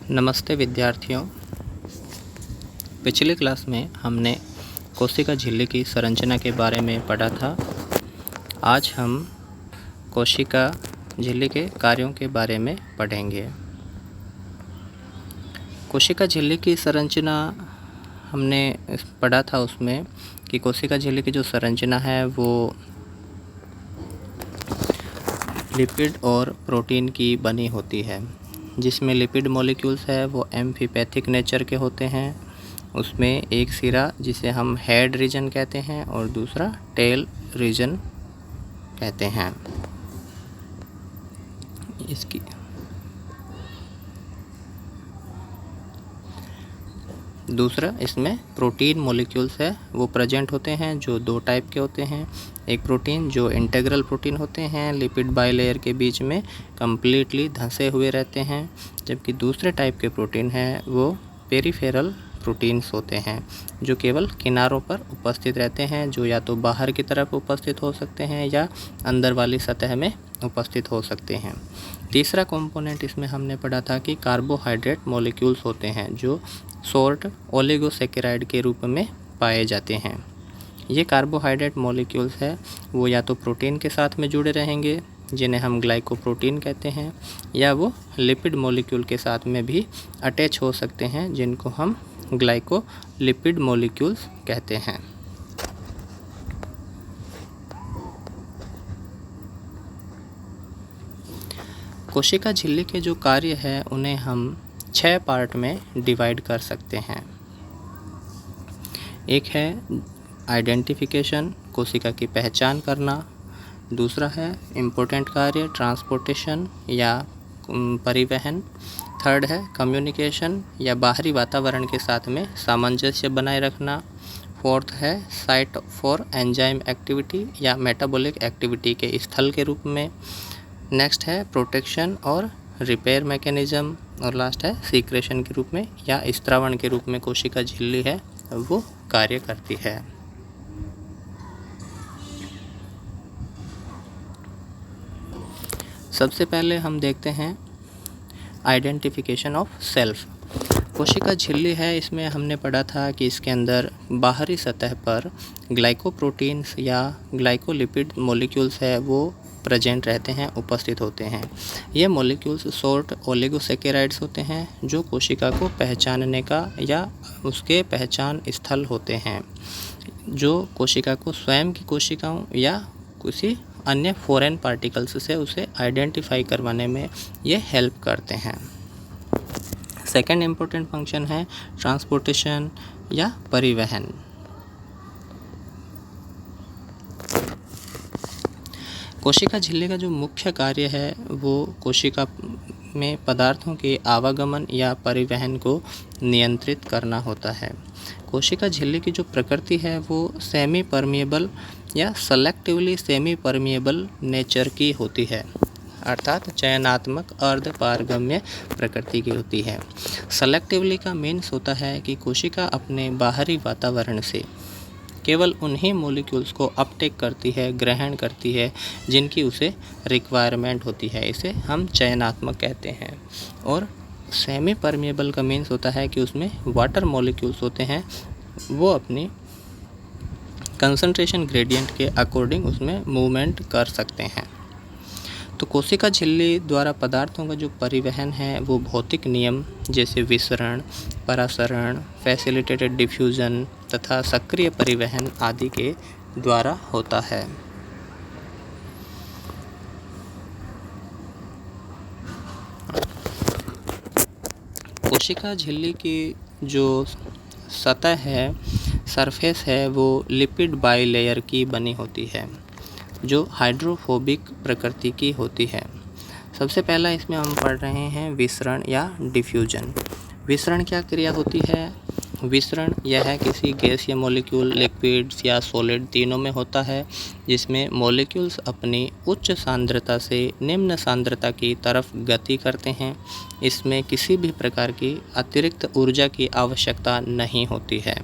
नमस्ते विद्यार्थियों। पिछली क्लास में हमने कोशिका झिल्ली की संरचना के बारे में पढ़ा था। आज हम कोशिका झिल्ली के कार्यों के बारे में पढ़ेंगे। कोशिका झिल्ली की संरचना हमने पढ़ा था उसमें कि कोशिका झिल्ली की जो संरचना है वो लिपिड और प्रोटीन की बनी होती है, जिसमें लिपिड मॉलिक्यूल्स है वो एम्फीपैथिक नेचर के होते हैं। उसमें एक सिरा जिसे हम हेड रीजन कहते हैं और दूसरा टेल रीजन कहते हैं। इसकी दूसरा इसमें प्रोटीन मॉलिक्यूल्स है वो प्रेजेंट होते हैं, जो दो टाइप के होते हैं। एक प्रोटीन जो इंटीग्रल प्रोटीन होते हैं, लिपिड बाइलेयर के बीच में कंप्लीटली धंसे हुए रहते हैं, जबकि दूसरे टाइप के प्रोटीन हैं वो पेरिफेरल प्रोटीन्स होते हैं, जो केवल किनारों पर उपस्थित रहते हैं, जो या तो बाहर की तरफ उपस्थित हो सकते हैं या अंदर वाली सतह में उपस्थित हो सकते हैं। तीसरा कंपोनेंट इसमें हमने पढ़ा था कि कार्बोहाइड्रेट मॉलिक्यूल्स होते हैं, जो शॉर्ट ओलिगोसैकेराइड के रूप में पाए जाते हैं। ये कार्बोहाइड्रेट मॉलिक्यूल्स है वो या तो प्रोटीन के साथ में जुड़े रहेंगे, जिन्हें हम ग्लाइकोप्रोटीन कहते हैं, या वो लिपिड मॉलिक्यूल के साथ में भी अटैच हो सकते हैं, जिनको हम ग्लाइकोलिपिड मॉलिक्यूल्स कहते हैं। कोशिका झिल्ली के जो कार्य है उन्हें हम 6 पार्ट में डिवाइड कर सकते हैं। एक है आइडेंटिफिकेशन, कोशिका की पहचान करना। दूसरा है इम्पोर्टेंट कार्य, ट्रांसपोर्टेशन या परिवहन। थर्ड है कम्युनिकेशन या बाहरी वातावरण के साथ में सामंजस्य बनाए रखना। फोर्थ है साइट फॉर एंजाइम एक्टिविटी या मेटाबॉलिक एक्टिविटी के स्थल के रूप में। नेक्स्ट है प्रोटेक्शन और रिपेयर मैकेनिज्म, और लास्ट है सीक्रेशन के रूप में या स्त्रावण के रूप में कोशिका झिल्ली है वो कार्य करती है। सबसे पहले हम देखते हैं आइडेंटिफिकेशन ऑफ सेल्फ। कोशिका झिल्ली है, इसमें हमने पढ़ा था कि इसके अंदर बाहरी सतह पर ग्लाइकोप्रोटीन्स या ग्लाइकोलिपिड मॉलिक्यूल्स है वो प्रेजेंट रहते हैं, उपस्थित होते हैं। ये मॉलिक्यूल्स शॉर्ट ओलिगोसैकेराइड्स होते हैं, जो कोशिका को पहचानने का या उसके पहचान स्थल होते हैं, जो कोशिका को स्वयं की कोशिकाओं या किसी अन्य फॉरेन पार्टिकल्स से उसे आइडेंटिफाई करवाने में ये हेल्प करते हैं। सेकेंड इम्पोर्टेंट फंक्शन है ट्रांसपोर्टेशन या परिवहन। कोशिका झिल्ली का जो मुख्य कार्य है वो कोशिका में पदार्थों के आवागमन या परिवहन को नियंत्रित करना होता है। कोशिका झिल्ली की जो प्रकृति है वो सेमी परमिएबल या सेलेक्टिवली सेमी परमिएबल नेचर की होती है, अर्थात चयनात्मक अर्ध पारगम्य प्रकृति की होती है। सेलेक्टिवली का मीन्स होता है कि कोशिका अपने बाहरी वातावरण से केवल उन्हीं मॉलिक्यूल्स को अपटेक करती है, ग्रहण करती है, जिनकी उसे रिक्वायरमेंट होती है। इसे हम चयनात्मक कहते हैं। और सेमी परमिएबल का मीन्स होता है कि उसमें वाटर मॉलिक्यूल्स होते हैं, वो अपनी कंसंट्रेशन ग्रेडियंट के अकॉर्डिंग उसमें मूवमेंट कर सकते हैं। तो कोशिका झिल्ली द्वारा पदार्थों का जो परिवहन है वो भौतिक नियम जैसे विसरण, परासरण, फैसिलिटेटेड डिफ्यूजन तथा सक्रिय परिवहन आदि के द्वारा होता है। कोशिका झिल्ली की जो सतह है, सरफेस है, वो लिपिड बाइलेयर की बनी होती है, जो हाइड्रोफोबिक प्रकृति की होती है। सबसे पहला इसमें हम पढ़ रहे हैं विसरण या डिफ्यूजन। विसरण क्या क्रिया होती है? विसरण यह है किसी गैस या मॉलिक्यूल, लिक्विड्स या सॉलिड तीनों में होता है, जिसमें मॉलिक्यूल्स अपनी उच्च सांद्रता से निम्न सांद्रता की तरफ गति करते हैं। इसमें किसी भी प्रकार की अतिरिक्त ऊर्जा की आवश्यकता नहीं होती है।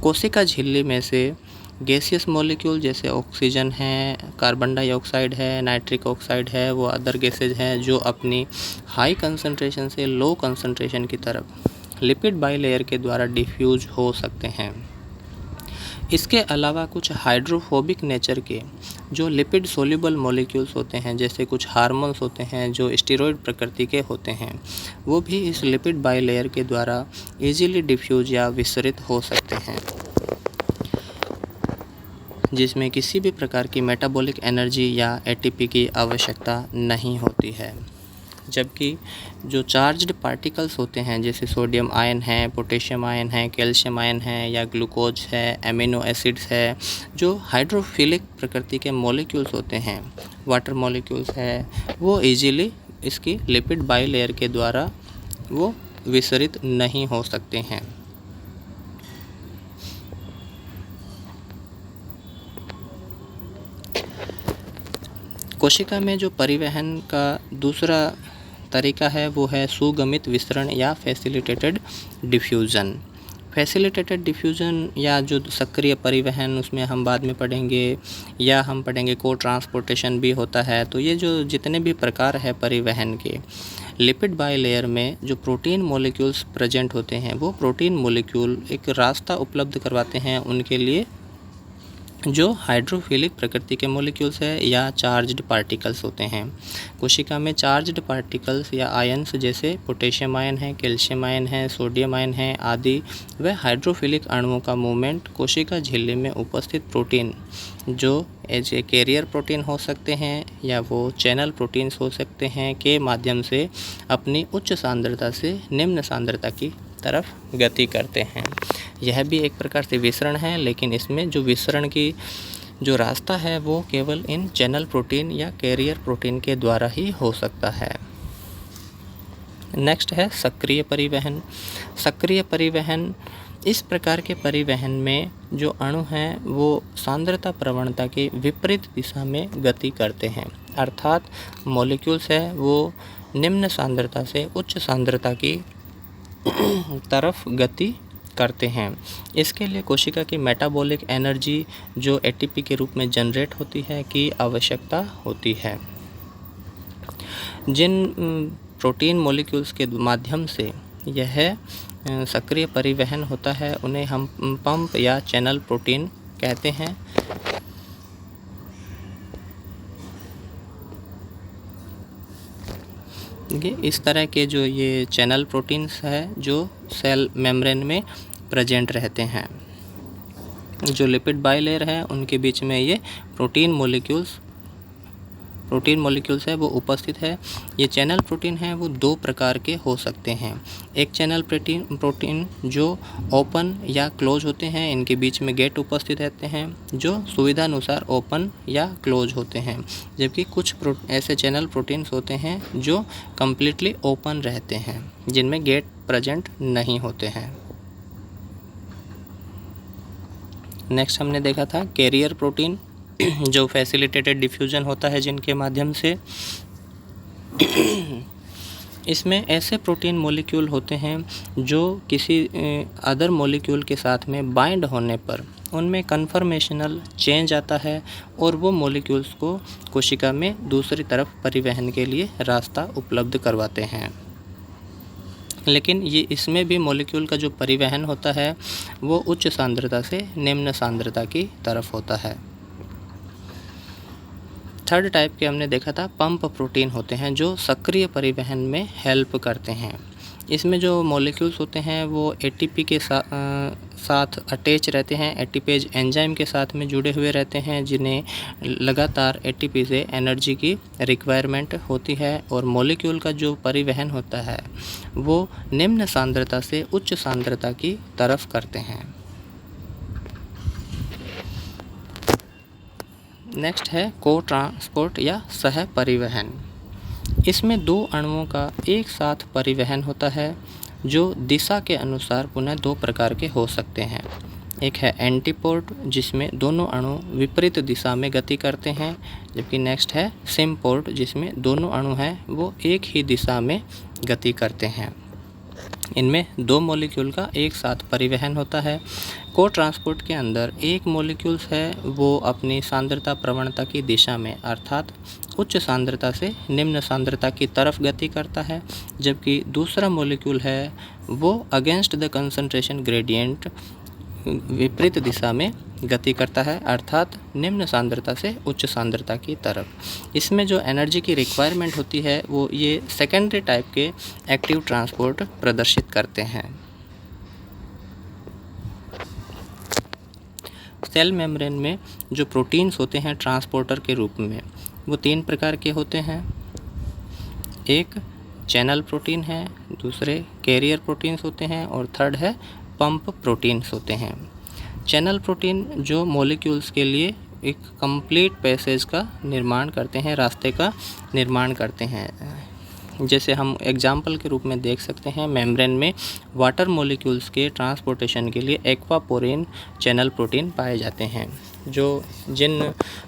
कोशिका झिल्ली में से गैसियस मॉलिक्यूल जैसे ऑक्सीजन है, कार्बन डाइऑक्साइड है, नाइट्रिक ऑक्साइड है, वो अदर गैसेज हैं जो अपनी हाई कंसंट्रेशन से लो कंसंट्रेशन की तरफ लिपिड बाइलेयर के द्वारा डिफ्यूज हो सकते हैं। इसके अलावा कुछ हाइड्रोफोबिक नेचर के जो लिपिड सोल्यूबल मॉलिक्यूल्स होते हैं, जैसे कुछ हार्मोन्स होते हैं जो स्टेरॉइड प्रकृति के होते हैं, वो भी इस लिपिड बाइलेयर के द्वारा इजीली डिफ्यूज या विसरित हो सकते हैं, जिसमें किसी भी प्रकार की मेटाबॉलिक एनर्जी या एटीपी की आवश्यकता नहीं होती है। जबकि जो चार्ज्ड पार्टिकल्स होते हैं, जैसे सोडियम आयन है, पोटेशियम आयन है, कैल्शियम आयन है या ग्लूकोज है, एमिनो एसिड्स है, जो हाइड्रोफिलिक प्रकृति के मॉलिक्यूल्स होते हैं, वाटर मॉलिक्यूल्स है, वो इजीली इसकी लिपिड बाइलेयर के द्वारा वो विसरित नहीं हो सकते हैं। कोशिका में जो परिवहन का दूसरा तरीका है वो है सुगमित विसरण या फैसिलिटेटेड डिफ्यूज़न। फैसिलिटेटेड डिफ्यूज़न या जो सक्रिय परिवहन, उसमें हम बाद में पढ़ेंगे, या हम पढ़ेंगे को ट्रांसपोर्टेशन भी होता है। तो ये जो जितने भी प्रकार है परिवहन के, लिपिड बाइलेयर में जो प्रोटीन मॉलिक्यूल्स प्रेजेंट होते हैं, वो प्रोटीन मॉलिक्यूल एक रास्ता उपलब्ध करवाते हैं उनके लिए जो हाइड्रोफिलिक प्रकृति के मॉलिक्यूल्स है या चार्ज्ड पार्टिकल्स होते हैं। कोशिका में चार्ज्ड पार्टिकल्स या आयन्स जैसे पोटेशियम आयन है, कैल्शियम आयन है, सोडियम आयन है आदि व हाइड्रोफिलिक अणुओं का मूवमेंट कोशिका झिल्ली में उपस्थित प्रोटीन जो एज ए कैरियर प्रोटीन हो सकते हैं या वो चैनल प्रोटीन्स हो सकते हैं के माध्यम से अपनी उच्च सांद्रता से निम्न सांद्रता की तरफ गति करते हैं। यह भी एक प्रकार से विसरण है, लेकिन इसमें जो विसरण की जो रास्ता है वो केवल इन चैनल प्रोटीन या कैरियर प्रोटीन के द्वारा ही हो सकता है। नेक्स्ट है सक्रिय परिवहन। सक्रिय परिवहन इस प्रकार के परिवहन में जो अणु हैं वो सांद्रता प्रवणता के विपरीत दिशा में गति करते हैं, अर्थात मॉलिक्यूल्स है वो निम्न सांद्रता से उच्च सांद्रता की तरफ गति करते हैं। इसके लिए कोशिका की मेटाबॉलिक एनर्जी जो एटीपी के रूप में जनरेट होती है की आवश्यकता होती है। जिन प्रोटीन मॉलिक्यूल्स के माध्यम से यह सक्रिय परिवहन होता है उन्हें हम पंप या चैनल प्रोटीन कहते हैं। इस तरह के जो ये चैनल प्रोटीन्स है जो सेल मेम्ब्रेन में प्रेजेंट रहते हैं, जो लिपिड बाइलेयर है उनके बीच में ये प्रोटीन मॉलिक्यूल्स है वो उपस्थित है। ये चैनल प्रोटीन है वो दो प्रकार के हो सकते हैं। एक चैनल प्रोटीन जो ओपन या क्लोज होते हैं, इनके बीच में गेट उपस्थित रहते हैं जो सुविधानुसार ओपन या क्लोज होते हैं, जबकि कुछ ऐसे चैनल प्रोटीन्स होते हैं जो कम्प्लीटली ओपन रहते हैं, जिनमें गेट प्रेजेंट नहीं होते हैं। नेक्स्ट हमने देखा था कैरियर प्रोटीन जो फैसिलिटेटेड डिफ्यूजन होता है जिनके माध्यम से इसमें ऐसे प्रोटीन मॉलिक्यूल होते हैं जो किसी अदर मॉलिक्यूल के साथ में बाइंड होने पर उनमें कन्फर्मेशनल चेंज आता है और वो मॉलिक्यूल्स को कोशिका में दूसरी तरफ परिवहन के लिए रास्ता उपलब्ध करवाते हैं। लेकिन ये इसमें भी मॉलिक्यूल का जो परिवहन होता है वो उच्च सांद्रता से निम्न सांद्रता की तरफ होता है। थर्ड टाइप के हमने देखा था पंप प्रोटीन होते हैं जो सक्रिय परिवहन में हेल्प करते हैं। इसमें जो मॉलिक्यूल्स होते हैं वो एटीपी के साथ अटैच रहते हैं, एटीपेज एंजाइम के साथ में जुड़े हुए रहते हैं, जिन्हें लगातार एटीपी से एनर्जी की रिक्वायरमेंट होती है और मॉलिक्यूल का जो परिवहन होता है वो निम्न सांद्रता से उच्च सांद्रता की तरफ करते हैं। नेक्स्ट है को ट्रांसपोर्ट या सह परिवहन। इसमें दो अणुओं का एक साथ परिवहन होता है जो दिशा के अनुसार पुनः दो प्रकार के हो सकते हैं। एक है एंटीपोर्ट जिसमें दोनों अणु विपरीत दिशा में गति करते हैं, जबकि नेक्स्ट है सिम्पोर्ट जिसमें दोनों अणु हैं वो एक ही दिशा में गति करते हैं। इनमें दो मॉलिक्यूल का एक साथ परिवहन होता है। को ट्रांसपोर्ट के अंदर एक मॉलिक्यूल्स है वो अपनी सांद्रता प्रवणता की दिशा में अर्थात उच्च सांद्रता से निम्न सांद्रता की तरफ गति करता है, जबकि दूसरा मॉलिक्यूल है वो अगेंस्ट द कंसंट्रेशन ग्रेडियंट विपरीत दिशा में गति करता है अर्थात निम्न सांद्रता से उच्च सांद्रता की तरफ। इसमें जो एनर्जी की रिक्वायरमेंट होती है वो ये सेकेंडरी टाइप के एक्टिव ट्रांसपोर्ट प्रदर्शित करते हैं। सेल मेम्ब्रेन में जो प्रोटीन्स होते हैं ट्रांसपोर्टर के रूप में वो 3 प्रकार के होते हैं। एक चैनल प्रोटीन है, दूसरे कैरियर प्रोटीन्स होते हैं और थर्ड है पंप प्रोटीन्स होते हैं। चैनल प्रोटीन जो मॉलिक्यूल्स के लिए एक कंप्लीट पैसेज का निर्माण करते हैं, रास्ते का निर्माण करते हैं। जैसे हम एग्जाम्पल के रूप में देख सकते हैं, मेम्ब्रेन में वाटर मॉलिक्यूल्स के ट्रांसपोर्टेशन के लिए एक्वापोरिन चैनल प्रोटीन पाए जाते हैं। जिन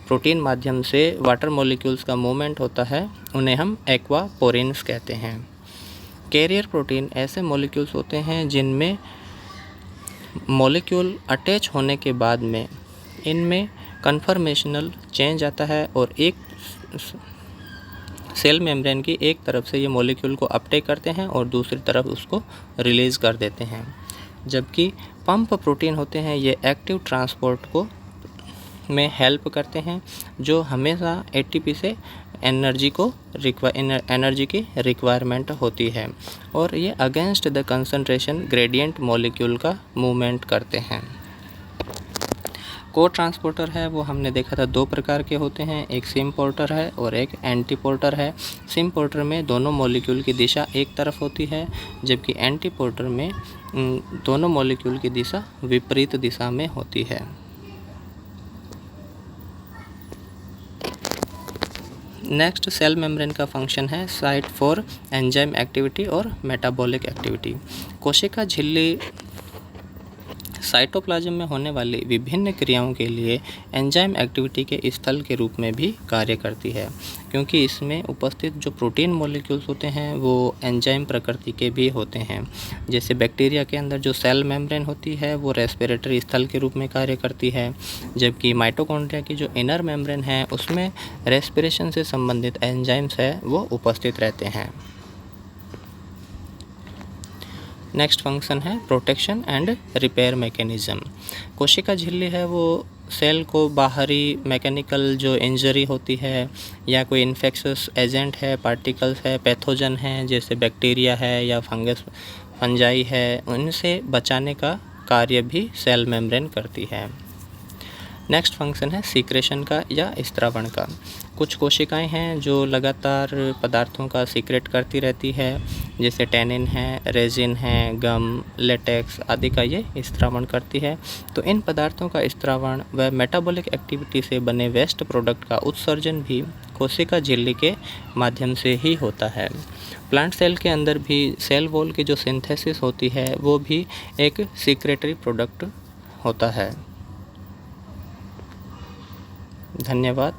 प्रोटीन माध्यम से वाटर मॉलिक्यूल्स का मूवमेंट होता है उन्हें हम एक्वापोरिन्स कहते हैं। कैरियर प्रोटीन ऐसे मॉलिक्यूल्स होते हैं जिनमें मॉलिक्यूल अटैच होने के बाद में इनमें कन्फर्मेशनल चेंज आता है और एक सेल मेम्ब्रेन की एक तरफ से ये मॉलिक्यूल को अपटेक करते हैं और दूसरी तरफ उसको रिलीज़ कर देते हैं। जबकि पंप प्रोटीन होते हैं ये एक्टिव ट्रांसपोर्ट को में हेल्प करते हैं, जो हमेशा एटीपी से एनर्जी की रिक्वायरमेंट होती है और ये against the concentration gradient molecule का मूवमेंट करते हैं। को ट्रांसपोर्टर है वो हमने देखा था 2 प्रकार के होते हैं, एक सिम पोर्टर है और एक एंटी पोर्टर है। सिम पोर्टर में दोनों मॉलिक्यूल की दिशा एक तरफ होती है, जबकि एंटी पोर्टर में दोनों मॉलिक्यूल की दिशा विपरीत दिशा में होती है। नेक्स्ट सेल मेम्ब्रेन का फंक्शन है साइट फॉर एंजाइम एक्टिविटी और मेटाबॉलिक एक्टिविटी। कोशिका झिल्ली साइटोप्लाज्म में होने वाली विभिन्न क्रियाओं के लिए एंजाइम एक्टिविटी के स्थल के रूप में भी कार्य करती है, क्योंकि इसमें उपस्थित जो प्रोटीन मॉलिक्यूल्स होते हैं वो एंजाइम प्रकृति के भी होते हैं। जैसे बैक्टीरिया के अंदर जो सेल मेम्ब्रेन होती है वो रेस्पिरेटरी स्थल के रूप में कार्य करती है, जबकि माइटोकॉन्ड्रिया की जो इनर मेम्ब्रेन है उसमें रेस्पिरेशन से संबंधित एंजाइम्स है वो उपस्थित रहते हैं। नेक्स्ट फंक्शन है प्रोटेक्शन एंड रिपेयर मैकेनिज़्म। कोशिका झिल्ली है वो सेल को बाहरी मैकेनिकल जो इंजरी होती है या कोई इन्फेक्शस एजेंट है, पार्टिकल्स है, पैथोजन है जैसे बैक्टीरिया है या फंजाई है, उनसे बचाने का कार्य भी सेल मेम्ब्रेन करती है। नेक्स्ट फंक्शन है सीक्रेशन का या स्त्रावण का। कुछ कोशिकाएं हैं जो लगातार पदार्थों का सीक्रेट करती रहती है, जैसे टैनिन है, रेजिन है, गम, लेटेक्स आदि का ये स्त्रावण करती है। तो इन पदार्थों का स्त्रावण व मेटाबॉलिक एक्टिविटी से बने वेस्ट प्रोडक्ट का उत्सर्जन भी कोशिका झिल्ली के माध्यम से ही होता है। प्लांट सेल के अंदर भी सेल वॉल की जो सिंथेसिस होती है वो भी एक सीक्रेटरी प्रोडक्ट होता है। धन्यवाद।